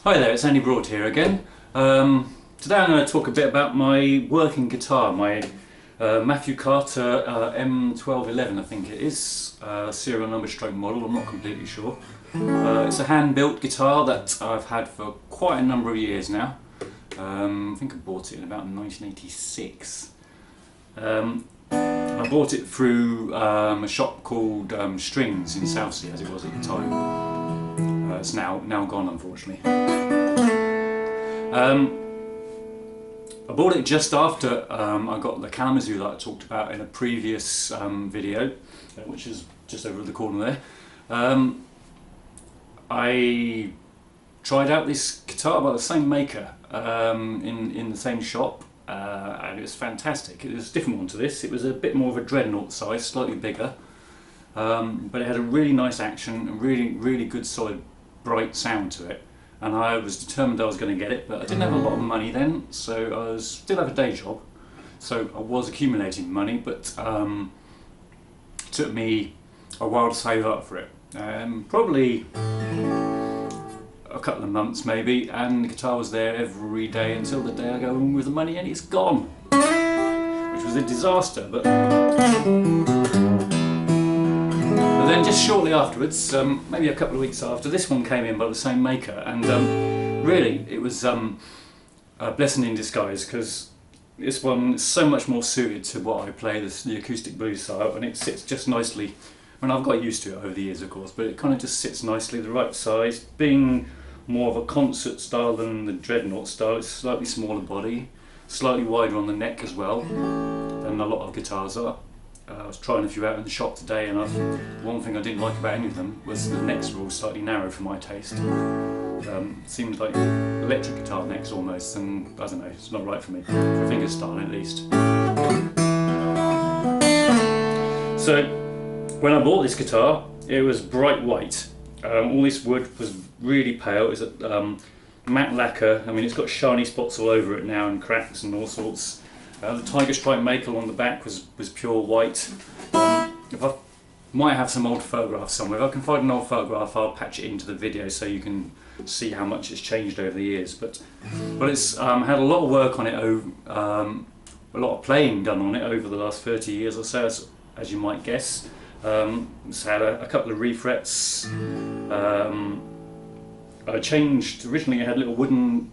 Hi there, it's Andy Broad here again. Today I'm going to talk a bit about my working guitar, my Mathew Carter MC1211 I think it is, serial number stroke model, I'm not completely sure. It's a hand-built guitar that I've had for quite a number of years now. I think I bought it in about 1986. I bought it through a shop called Strings in Southsea, as it was at the time. It's now gone, unfortunately. I bought it just after I got the Kalamazoo that I talked about in a previous video, which is just over the corner there. I tried out this guitar by the same maker in the same shop, and it was fantastic. It was a different one to this. It was a bit more of a dreadnought size, slightly bigger, but it had a really nice action, a really good solid bright sound to it, and I was determined I was going to get it, but I didn't have a lot of money then, so I still have a day job, so I was accumulating money, but it took me a while to save up for it. Probably a couple of months maybe, and the guitar was there every day until the day I go home with the money and it's gone, which was a disaster. But then just shortly afterwards, maybe a couple of weeks after, this one came in by the same maker, and really it was a blessing in disguise, because this one is so much more suited to what I play, the acoustic blues style, and it sits just nicely. I mean, I've got used to it over the years, of course, but it kind of just sits nicely, the right size, being more of a concert style than the dreadnought style. It's slightly smaller body, slightly wider on the neck as well than a lot of guitars are. I was trying a few out in the shop today, and one thing I didn't like about any of them was the necks were all slightly narrow for my taste. Seems like electric guitar necks almost, and I don't know, it's not right for me, for fingerstyle at least. So when I bought this guitar, it was bright white. All this wood was really pale. It's a matte lacquer. I mean, it's got shiny spots all over it now and cracks and all sorts. The tiger stripe maple on the back was pure white. If I might have some old photographs somewhere. If I can find an old photograph, I'll patch it into the video so you can see how much it's changed over the years. But it's had a lot of work on it, a lot of playing done on it over the last 30 years or so, as you might guess. It's had a couple of refrets. I changed, originally I had little wooden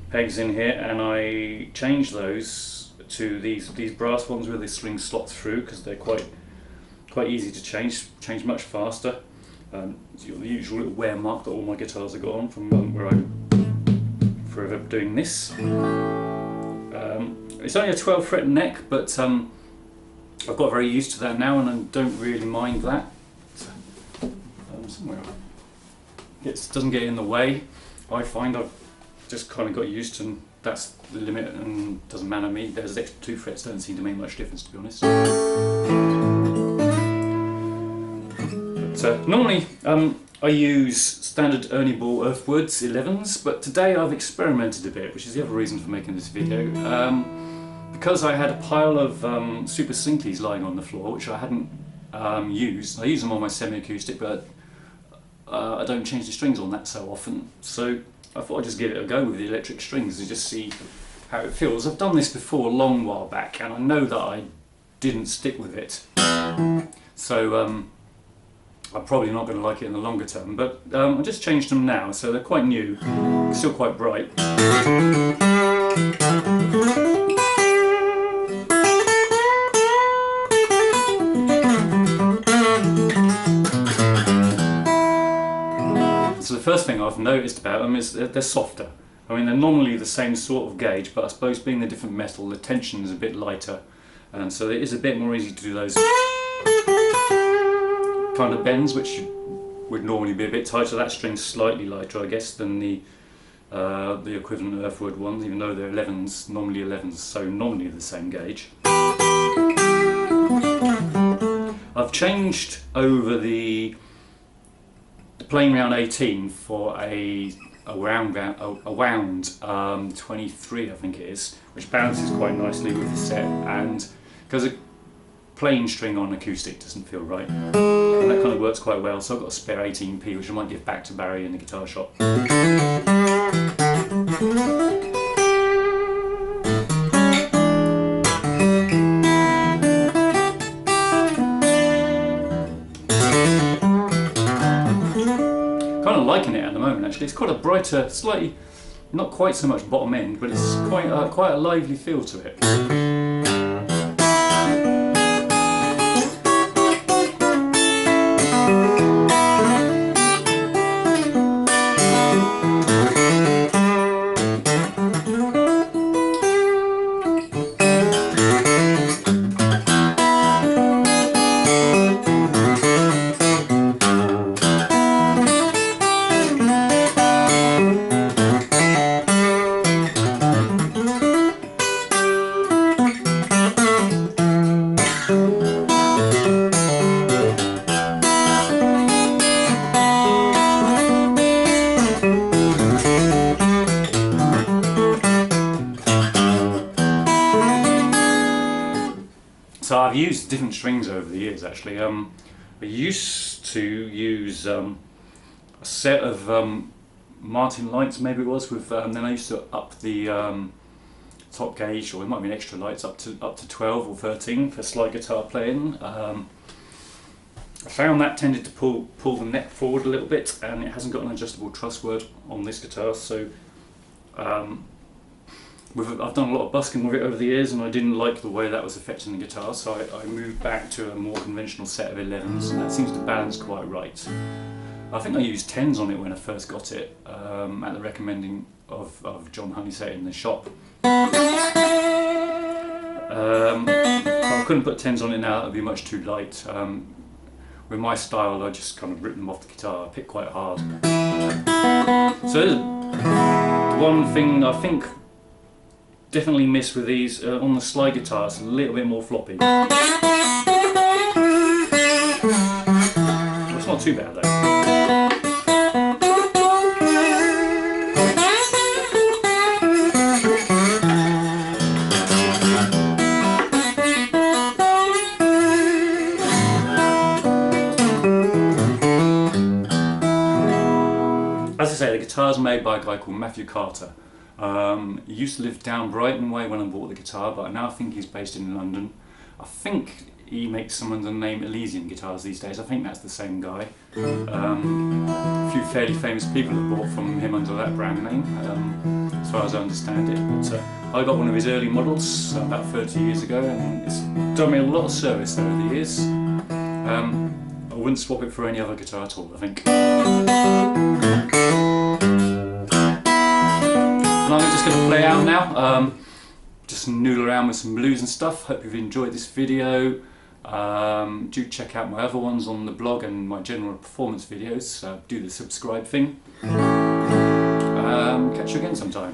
pegs in here, and I changed those to these brass ones with the string slots through, because they're quite easy to change much faster. It's the usual little wear mark that all my guitars have got on from where I'm forever doing this. It's only a 12 fret neck, but I've got very used to that now, and I don't really mind that. Somewhere it doesn't get in the way. I find I've just kind of got used to, and that's the limit, and doesn't matter to me. Those extra 2 frets don't seem to make much difference, to be honest. But normally I use standard Ernie Ball Earthwoods 11s, but today I've experimented a bit, which is the other reason for making this video. Because I had a pile of Super Slinkies lying on the floor, which I hadn't used. I use them on my semi-acoustic, but I don't change the strings on that so often. So I thought I'd just give it a go with the electric strings and just see how it feels. I've done this before a long while back, and I know that I didn't stick with it. So I'm probably not going to like it in the longer term, but I just changed them now, so they're quite new, still quite bright. So the first thing I've noticed about them is that they're softer. I mean, they're normally the same sort of gauge, but I suppose being the different metal, the tension is a bit lighter, and so it is a bit more easy to do those kind of bends, which would normally be a bit tighter. That string's slightly lighter, I guess, than the equivalent Earthwood ones, even though they're 11s, normally 11s, so normally the same gauge. I've changed over the playing round 18 for a wound 23, I think it is, which balances quite nicely with the set, and because plain string on acoustic doesn't feel right, and that kind of works quite well. So I've got a spare 18p which I might give back to Barry in the guitar shop. Kind of liking it at the moment actually. It's quite a brighter, slightly, not quite so much bottom end, but it's quite a lively feel to it. So I've used different strings over the years actually. I used to use a set of Martin lights, maybe it was, with then I used to up the top gauge, or it might be extra lights, up to 12 or 13 for slide guitar playing. I found that tended to pull the neck forward a little bit, and it hasn't got an adjustable truss word on this guitar, so I've done a lot of busking with it over the years, and I didn't like the way that was affecting the guitar, so I moved back to a more conventional set of 11s, and that seems to balance quite right. I think I used 10s on it when I first got it, at the recommending of John Honeysett in the shop. I couldn't put 10s on it now, that would be much too light. With my style, I just kind of rip them off the guitar, I pick quite hard. So one thing I think definitely miss with these, on the slide guitar it's a little bit more floppy. Well, it's not too bad though. As I say, the guitar's made by a guy called Mathew Carter. He used to live down Brighton way when I bought the guitar, but I now think he's based in London. I think he makes some under the name Elysian guitars these days. I think that's the same guy. A few fairly famous people have bought from him under that brand name, as far as I understand it. But I got one of his early models about 30 years ago, and it's done me a lot of service over the years. I wouldn't swap it for any other guitar at all, I think. I'm just going to play out now, just noodle around with some blues and stuff. Hope you've enjoyed this video. Do check out my other ones on the blog and my general performance videos. Do the subscribe thing. Catch you again sometime.